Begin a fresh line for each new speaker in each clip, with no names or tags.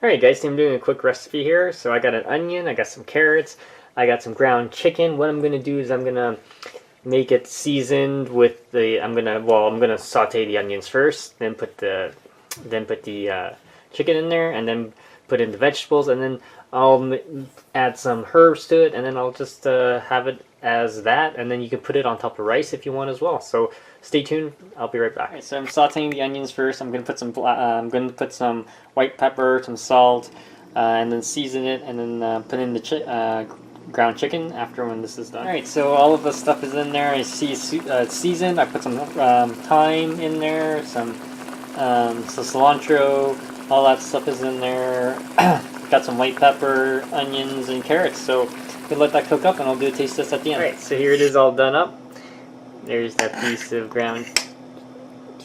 Alright guys, so I'm doing a quick recipe here. So I got an onion, I got some carrots, I got some ground chicken. What I'm going to do is I'm going to make it seasoned with the, I'm going to saute the onions first, then put the chicken in there, and then put in the vegetables, and then I'll add some herbs to it, and then I'll just have it as that, and then you can put it on top of rice if you want as well. So stay tuned. I'll be right back. Right, so I'm sauteing the onions first. I'm gonna put some white pepper, some salt, and then season it, and then put in the ground chicken after when this is done. All right, so all of the stuff is in there. I see it's seasoned. I put some thyme in there, some cilantro. All that stuff is in there. Got some white pepper, onions, and carrots. So we'll let that cook up, and I'll do a taste test at the end. All right, so here it is all done up. There's that piece of ground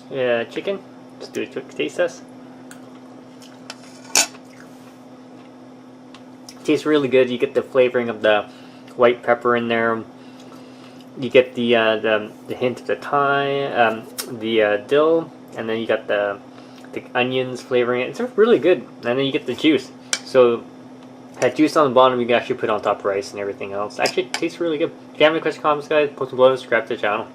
chicken. Just do a quick taste test. Tastes really good. You get the flavoring of the white pepper in there. You get the hint of the thyme, the dill, and then you got the onions flavoring it. It's really good. And then you get the juice. So that juice on the bottom you can actually put on top of rice and everything else. Actually, it tastes really good. If you have any questions, comments, guys, post them below and subscribe to the channel.